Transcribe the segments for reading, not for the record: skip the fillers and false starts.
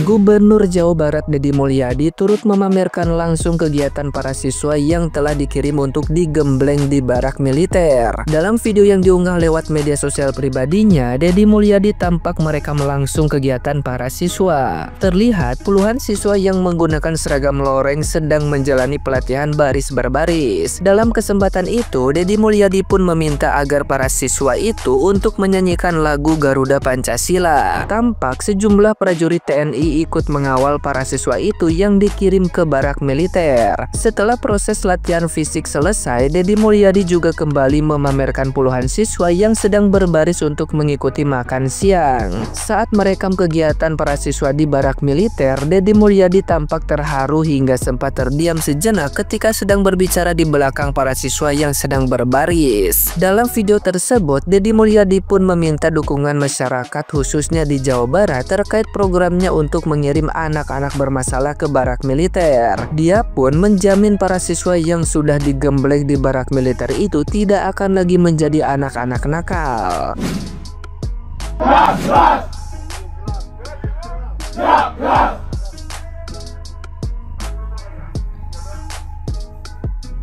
Gubernur Jawa Barat Deddy Mulyadi turut memamerkan langsung kegiatan para siswa yang telah dikirim untuk digembleng di barak militer. Dalam video yang diunggah lewat media sosial pribadinya, Deddy Mulyadi tampak merekam langsung kegiatan para siswa. Terlihat puluhan siswa yang menggunakan seragam loreng sedang menjalani pelatihan baris berbaris. Dalam kesempatan itu, Deddy Mulyadi pun meminta agar para siswa itu untuk menyanyikan lagu Garuda Pancasila. Tampak sejumlah prajurit TNI ikut mengawal para siswa itu yang dikirim ke barak militer. Setelah proses latihan fisik selesai, Deddy Mulyadi juga kembali memamerkan puluhan siswa yang sedang berbaris untuk mengikuti makan siang. Saat merekam kegiatan para siswa di barak militer, Deddy Mulyadi tampak terharu hingga sempat terdiam sejenak ketika sedang berbicara di belakang para siswa yang sedang berbaris. Dalam video tersebut, Deddy Mulyadi pun meminta dukungan masyarakat khususnya di Jawa Barat terkait programnya untuk mengirim anak-anak bermasalah ke barak militer. Dia pun menjamin para siswa yang sudah digembleng di barak militer itu tidak akan lagi menjadi anak-anak nakal.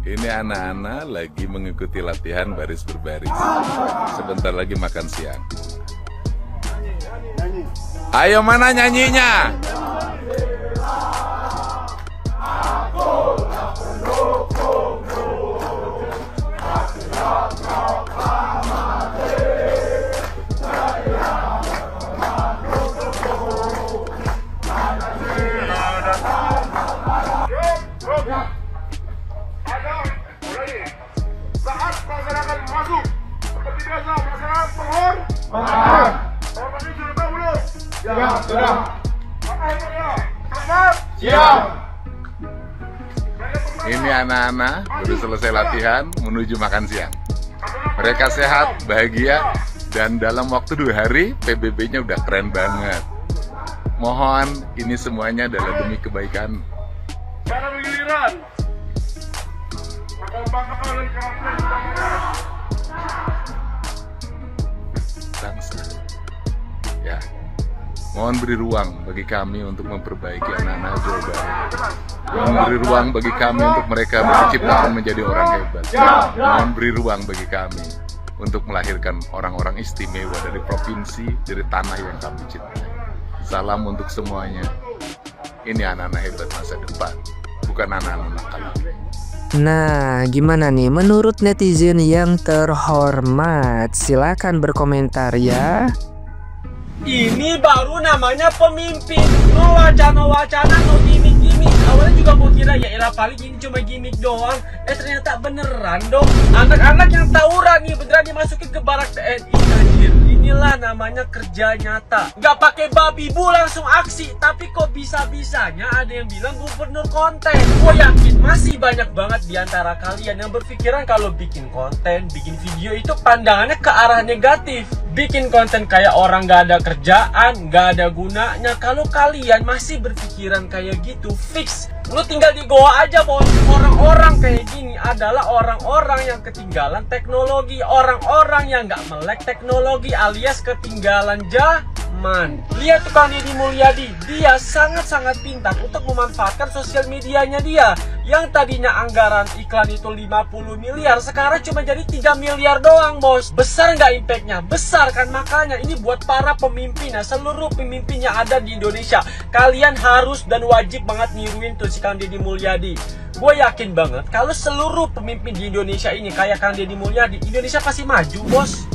Ini anak-anak lagi mengikuti latihan baris berbaris. Sebentar lagi makan siang. Ayo, mana nyanyinya? Saat masyarakat masuk, seperti biasa masyarakat mohon. Ya, sudah. Siap. Ini anak-anak baru selesai latihan menuju makan siang. Mereka sehat, bahagia, dan dalam waktu 2 hari PBB-nya udah keren banget. Mohon ini semuanya adalah demi kebaikan. Cara bergiliran. Bangsa. Ya. Mohon beri ruang bagi kami untuk memperbaiki anak-anak Jawa Barat. Mohon beri ruang bagi kami untuk mereka diciptakan menjadi orang hebat. Mohon beri ruang bagi kami untuk melahirkan orang-orang istimewa dari provinsi, dari tanah yang kami cintai. Salam untuk semuanya. Ini anak-anak hebat masa depan, bukan anak-anak nakal. Nah, gimana nih menurut netizen yang terhormat? Silakan berkomentar ya. Ini baru namanya pemimpin. No wacana-wacana, no gimmick-gimmick. Awalnya juga mau kira ya elah paling ini cuma gimmick doang. Ternyata beneran dong. Anak-anak yang tawuran nih beneran dimasukin ke barak TNI. Anjir, inilah namanya kerja nyata. Gak pakai babi bu langsung aksi. Tapi kok bisa-bisanya ada yang bilang gubernur konten. Gue yakin masih banyak banget diantara kalian yang berpikiran kalau bikin konten, bikin video itu pandangannya ke arah negatif. Bikin konten kayak orang gak ada kerjaan, gak ada gunanya. Kalau kalian masih berpikiran kayak gitu, fix lu tinggal di goa aja bos. Orang-orang kayak gini adalah orang-orang yang ketinggalan teknologi. Orang-orang yang gak melek teknologi alias ketinggalan zaman. Lihat tukang Deddy Mulyadi, dia sangat-sangat pintar untuk memanfaatkan sosial medianya dia. Yang tadinya anggaran iklan itu 50 miliar, sekarang cuma jadi 3 miliar doang bos. Besar nggak impactnya? Besar kan, makanya ini buat para pemimpinnya, seluruh pemimpin yang ada di Indonesia. Kalian harus dan wajib banget niruin tuh si Kang Deddy Mulyadi. Gue yakin banget kalau seluruh pemimpin di Indonesia ini kayak Kang Deddy Mulyadi, Indonesia pasti maju bos.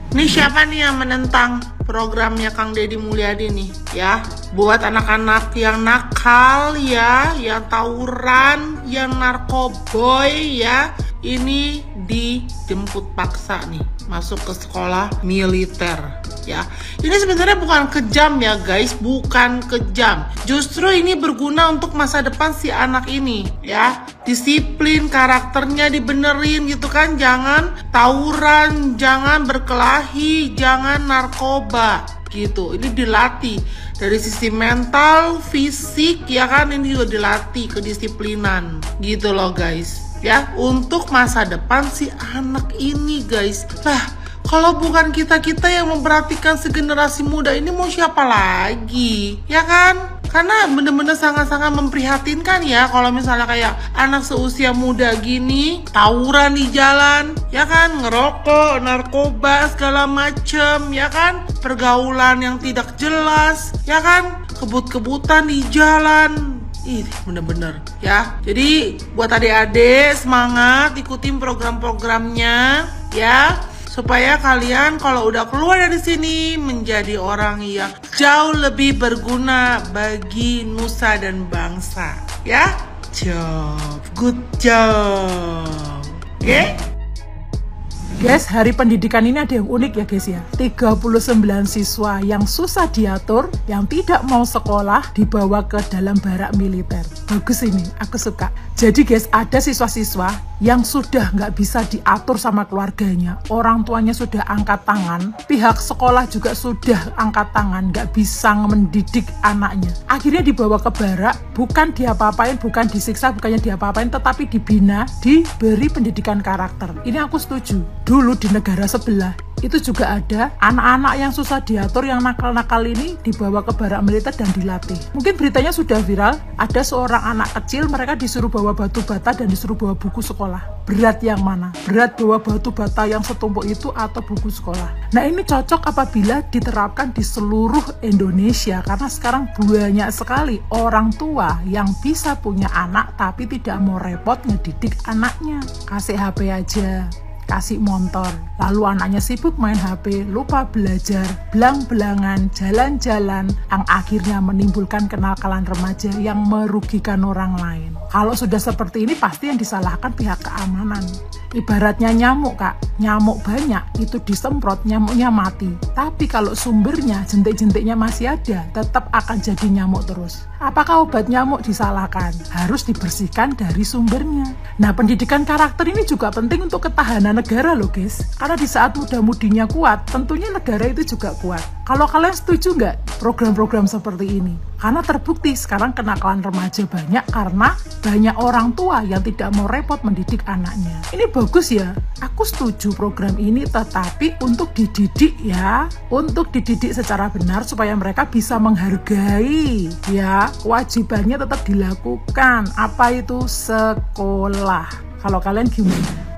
Ini siapa nih yang menentang programnya Kang Deddy Mulyadi nih ya? Buat anak-anak yang nakal ya, yang tawuran, yang narkoboy ya, ini dijemput paksa nih masuk ke sekolah militer ya. Ini sebenarnya bukan kejam ya guys, bukan kejam. Justru ini berguna untuk masa depan si anak ini ya. Disiplin, karakternya dibenerin gitu kan. Jangan tawuran, jangan berkelahi, jangan narkoba gitu. Ini dilatih dari sisi mental, fisik ya kan, ini juga dilatih kedisiplinan gitu loh guys ya, untuk masa depan si anak ini guys. Lah Kalau bukan kita-kita yang memperhatikan segenerasi muda ini, mau siapa lagi? Ya kan? Karena bener-bener sangat-sangat memprihatinkan ya kalau misalnya kayak anak seusia muda gini tawuran di jalan, ya kan, ngerokok, narkoba segala macem, ya kan, pergaulan yang tidak jelas, ya kan, kebut-kebutan di jalan. Ih, bener-bener ya. Jadi buat adik-adik semangat ikutin program-programnya ya, supaya kalian kalau udah keluar dari sini menjadi orang yang jauh lebih berguna bagi nusa dan bangsa ya. Good job. Oke? Guys, hari pendidikan ini ada yang unik ya guys ya. 39 siswa yang susah diatur, yang tidak mau sekolah, dibawa ke dalam barak militer. Bagus ini, aku suka. Jadi guys, ada siswa-siswa yang sudah nggak bisa diatur sama keluarganya. Orang tuanya sudah angkat tangan, pihak sekolah juga sudah angkat tangan, nggak bisa mendidik anaknya. Akhirnya dibawa ke barak, bukan diapa-apain, bukan disiksa, bukannya diapa-apain, tetapi dibina, diberi pendidikan karakter. Ini aku setuju. Dulu di negara sebelah itu juga ada anak-anak yang susah diatur, yang nakal-nakal ini dibawa ke barak militer dan dilatih. Mungkin beritanya sudah viral, ada seorang anak kecil mereka disuruh bawa batu bata dan disuruh bawa buku sekolah. Berat yang mana? Berat bawa batu bata yang setumpuk itu atau buku sekolah? Nah, ini cocok apabila diterapkan di seluruh Indonesia, karena sekarang banyak sekali orang tua yang bisa punya anak tapi tidak mau repot ngedidik anaknya. Kasih HP aja, kasih motor, lalu anaknya sibuk main HP, lupa belajar, belang-belangan, jalan-jalan, yang akhirnya menimbulkan kenakalan remaja yang merugikan orang lain. Kalau sudah seperti ini pasti yang disalahkan pihak keamanan. Ibaratnya nyamuk kak, nyamuk banyak itu disemprot, nyamuknya mati. Tapi kalau sumbernya, jentik-jentiknya masih ada, tetap akan jadi nyamuk terus. Apakah obat nyamuk disalahkan? Harus dibersihkan dari sumbernya. Nah, pendidikan karakter ini juga penting untuk ketahanan negara loh guys. Karena di saat muda-mudinya kuat, tentunya negara itu juga kuat. Kalau kalian setuju nggak program-program seperti ini? Karena terbukti sekarang kenakalan remaja banyak karena banyak orang tua yang tidak mau repot mendidik anaknya. Ini bagus ya, aku setuju program ini, tetapi untuk dididik ya, untuk dididik secara benar supaya mereka bisa menghargai ya, kewajibannya tetap dilakukan. Apa itu? Sekolah. Kalau kalian gimana?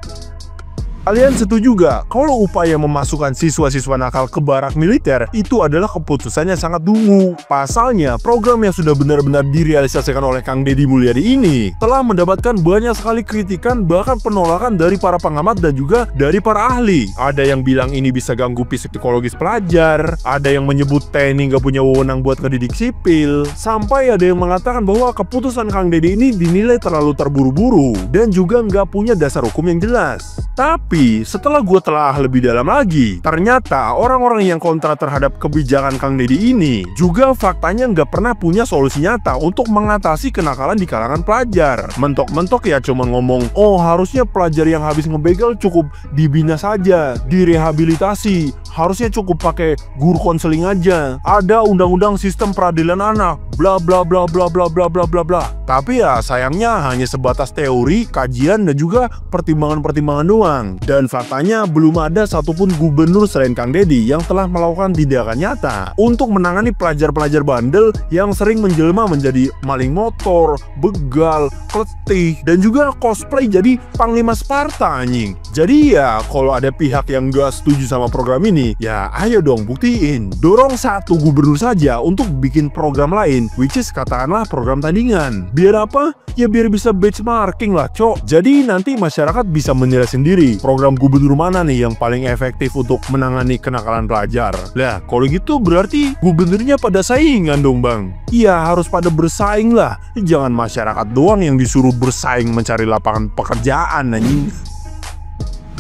Kalian setuju gak kalau upaya memasukkan siswa-siswa nakal ke barak militer itu adalah keputusannya sangat dungu? Pasalnya, program yang sudah benar-benar direalisasikan oleh Kang Deddy Mulyadi ini telah mendapatkan banyak sekali kritikan, bahkan penolakan dari para pengamat dan juga dari para ahli. Ada yang bilang ini bisa ganggu psikologis pelajar, ada yang menyebut TNI gak punya wewenang buat ngedidik sipil, sampai ada yang mengatakan bahwa keputusan Kang Deddy ini dinilai terlalu terburu-buru dan juga gak punya dasar hukum yang jelas. Tapi setelah gue telah lebih dalam lagi, ternyata orang-orang yang kontra terhadap kebijakan Kang Deddy ini juga faktanya nggak pernah punya solusi nyata untuk mengatasi kenakalan di kalangan pelajar. Mentok-mentok ya cuma ngomong, oh harusnya pelajar yang habis ngebegal cukup dibina saja, direhabilitasi, harusnya cukup pakai guru konseling aja, ada undang-undang sistem peradilan anak, bla bla bla bla bla bla bla bla bla. Tapi ya sayangnya hanya sebatas teori, kajian dan juga pertimbangan-pertimbangan doang. Dan faktanya belum ada satupun gubernur selain Kang Deddy yang telah melakukan tindakan nyata untuk menangani pelajar-pelajar bandel yang sering menjelma menjadi maling motor, begal, kletih, dan juga cosplay jadi Panglima Sparta anjing. Jadi ya kalau ada pihak yang gak setuju sama program ini, ya ayo dong buktiin. Dorong satu gubernur saja untuk bikin program lain, which is katakanlah program tandingan. Biar apa? Ya biar bisa benchmarking lah cok. Jadi nanti masyarakat bisa menilai sendiri program gubernur mana nih yang paling efektif untuk menangani kenakalan pelajar. Lah kalau gitu berarti gubernurnya pada saingan dong bang. Iya harus pada bersaing lah. Jangan masyarakat doang yang disuruh bersaing mencari lapangan pekerjaan anjing.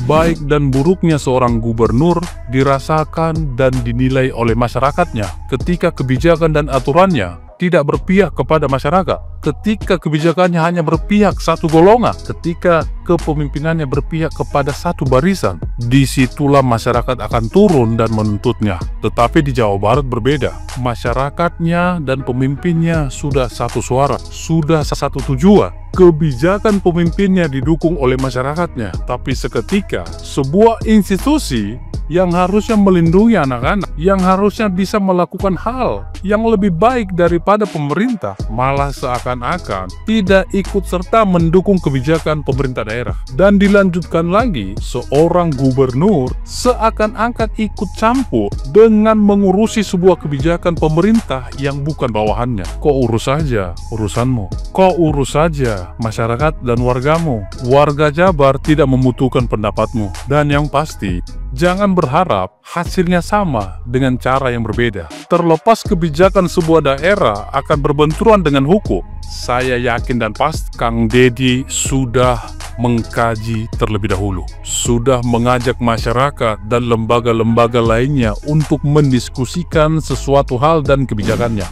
Baik dan buruknya seorang gubernur dirasakan dan dinilai oleh masyarakatnya ketika kebijakan dan aturannya tidak berpihak kepada masyarakat. ketika kebijakannya hanya berpihak satu golongan, ketika kepemimpinannya berpihak kepada satu barisan, disitulah masyarakat akan turun dan menuntutnya. Tetapi di Jawa Barat berbeda. Masyarakatnya dan pemimpinnya sudah satu suara, sudah satu tujuan. Kebijakan pemimpinnya didukung oleh masyarakatnya, tapi seketika sebuah institusi yang harusnya melindungi anak-anak, yang harusnya bisa melakukan hal yang lebih baik daripada pemerintah, malah seakan-akan tidak ikut serta mendukung kebijakan pemerintah daerah. Dan dilanjutkan lagi, seorang gubernur seakan-akan ikut campur dengan mengurusi sebuah kebijakan pemerintah yang bukan bawahannya. Kok urus saja urusanmu? Kok urus saja masyarakat dan wargamu? Warga Jabar tidak membutuhkan pendapatmu. Dan yang pasti, jangan berharap hasilnya sama dengan cara yang berbeda. Terlepas kebijakan sebuah daerah akan berbenturan dengan hukum, saya yakin dan pasti Kang Deddy sudah mengkaji terlebih dahulu. Sudah mengajak masyarakat dan lembaga-lembaga lainnya untuk mendiskusikan sesuatu hal dan kebijakannya.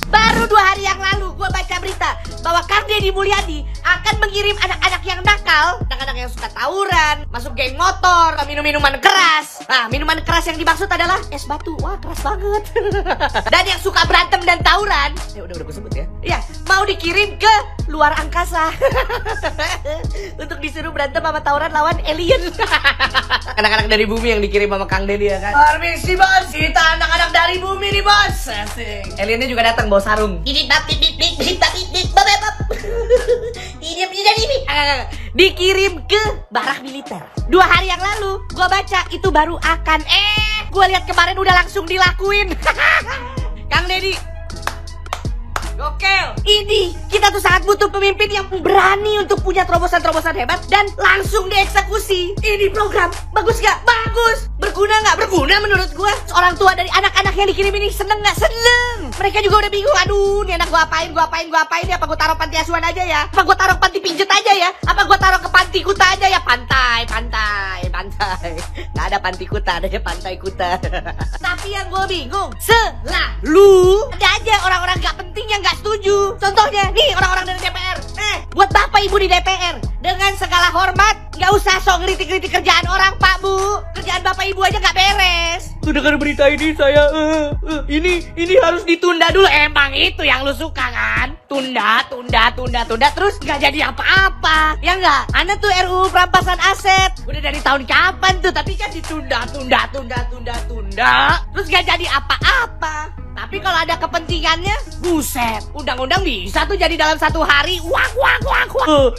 Baru 2 hari yang lalu gue baca berita bahwa Kang Deddy Mulyadi akan mengirim anak-anak yang nakal, anak-anak yang suka tawuran, masuk geng motor, minum minuman keras. Nah, minuman keras yang dimaksud adalah es batu. Wah, keras banget. Dan yang suka berantem dan tawuran, udah gue sebut ya. Iya, mau dikirim ke luar angkasa untuk disuruh berantem sama tawuran lawan alien. Anak-anak dari bumi yang dikirim sama Kang Deddy ya kan. Permisi bos, kita anak-anak dari bumi nih bos. Asik. Aliennya juga datang bawa sarung. Dikirim ke barak militer. 2 hari yang lalu gua baca itu baru akan gua lihat kemarin udah langsung dilakuin. Kang Deddy Gokil. Ini kita tuh sangat butuh pemimpin yang berani untuk punya terobosan-terobosan hebat dan langsung dieksekusi. Ini program bagus gak? Bagus. Berguna gak? Berguna menurut gue. Orang tua dari anak-anak yang dikirim ini seneng gak? Seneng. Mereka juga udah bingung. Aduh, nih anak gue apain ya? Apa gue taruh panti asuhan aja ya? Apa gue taruh panti pijet aja ya? Apa gue taruh ke panti kuta aja ya? Pantai. Gak ada panti kuta, adanya pantai kuta. Tapi yang gue bingung, selalu ada aja orang-orang gak penting yang gak setuju. Contohnya nih orang-orang dari DPR. Buat bapak ibu di DPR, dengan segala hormat, gak usah sok ngeritik-ngeritik kerjaan orang pak bu. Kerjaan bapak ibu aja gak beres. Tuh dengar berita ini saya ini harus ditunda dulu. Emang itu yang lu suka kan? Tunda terus gak jadi apa-apa. Ya enggak? Anda tuh RUU perampasan aset udah dari tahun kapan tuh, tapi kan ditunda terus gak jadi apa-apa. Tapi kalau ada kepentingannya, buset, undang-undang bisa tuh jadi dalam 1 hari. Wah.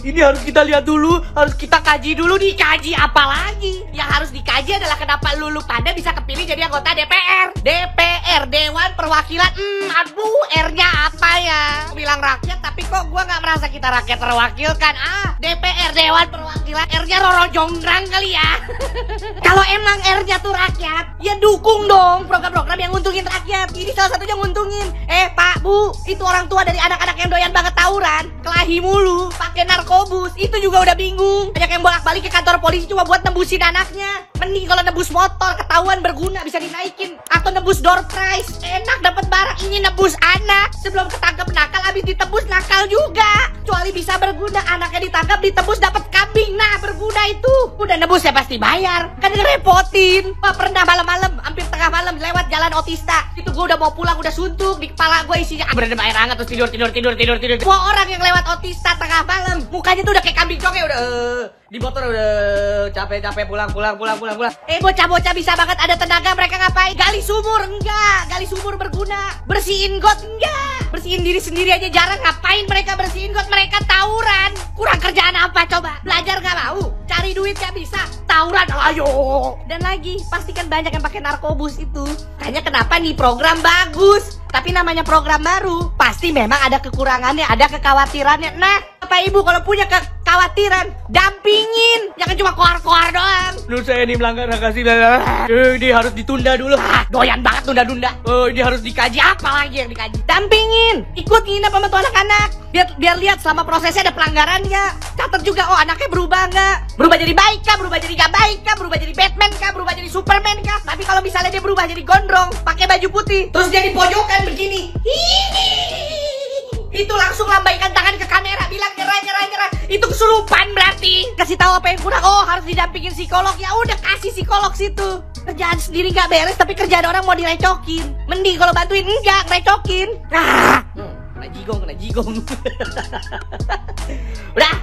Ini harus kita lihat dulu, harus kita kaji dulu. Dikaji apa lagi? Yang harus dikaji adalah kenapa lu pada bisa kepilih jadi anggota DPR. DPR, Dewan Perwakilan. Aduh, R-nya apa ya? Bilang rakyat, tapi kok gua nggak merasa kita rakyat terwakilkan. DPR, Dewan Perwakilan. R-nya Roro Jonggrang kali ya. Kalau emang R-nya tuh rakyat, ya dukung dong program-program yang nguntungin rakyat. Ini salah satunya nguntungin. Pak, Bu, itu orang tua dari anak-anak yang doyan banget tawuran, kelahi mulu, pakai narkobus, itu juga udah bingung. Banyak yang bolak-balik ke kantor polisi cuma buat nembusin anaknya. Mending kalau nebus motor, ketahuan berguna, bisa dinaikin. Atau nebus door prize, enak dapat barang. Ini nebus anak, sebelum ketangkep nakal, habis ditebus nakal juga. Kecuali bisa berguna, anaknya ditangkap, ditebus dapat kambing. Nah, berguna itu. Udah nebus ya pasti bayar. Kan ngerepotin. Pernah malam-malam, hampir tengah malam lewat jalan Otista. Itu gue udah mau pulang, udah suntuk. Di kepala gue isinya berendam air hangat, terus tidur. Semua orang yang lewat Otista tengah malam, mukanya tuh udah kayak kambing conge, udah di motor udah capek pulang. Bocah-bocah bisa banget ada tenaga, mereka ngapain? Gali sumur enggak? Gali sumur berguna. Bersihin got enggak? Bersihin diri sendiri aja jarang. Ngapain mereka bersihin got? Mereka tawuran. Kurang kerjaan apa coba? Belajar gak mau? Cari duit gak bisa? Tawuran, ayo. Dan lagi, pastikan banyak yang pakai narkobus itu. Tanya kenapa nih program bagus, tapi namanya program baru, pasti memang ada kekurangannya, ada kekhawatirannya. Nah, Bapak Ibu kalau punya kekhawatiran, dampingin, jangan cuma koar-koar doang. Menurut saya ini melanggar hak asasi. Ini harus ditunda dulu. Doyan banget tunda-tunda. Ini harus dikaji, apa lagi yang dikaji? Dampingin, ikut nginep sama tuh anak-anak. Biar lihat selama prosesnya ada pelanggarannya. Catat juga, anaknya berubah nggak? Berubah jadi baik kah? Berubah jadi nggak baik kah? Berubah jadi Batman kah? Berubah jadi Superman kah? Tapi kalau misalnya dia berubah jadi gondrong, pakai baju putih, terus dia di pojokan begini, Itu langsung lambaikan tangan ke kamera, bilang nyerah. Itu kesurupan berarti. Kasih tahu apa yang kurang. Oh, harus didampingin psikolog. Ya udah kasih psikolog situ. Kerjaan sendiri nggak beres, tapi kerjaan orang mau direcokin. Mending kalau bantuin enggak direcokin. Kena jigong. Udah.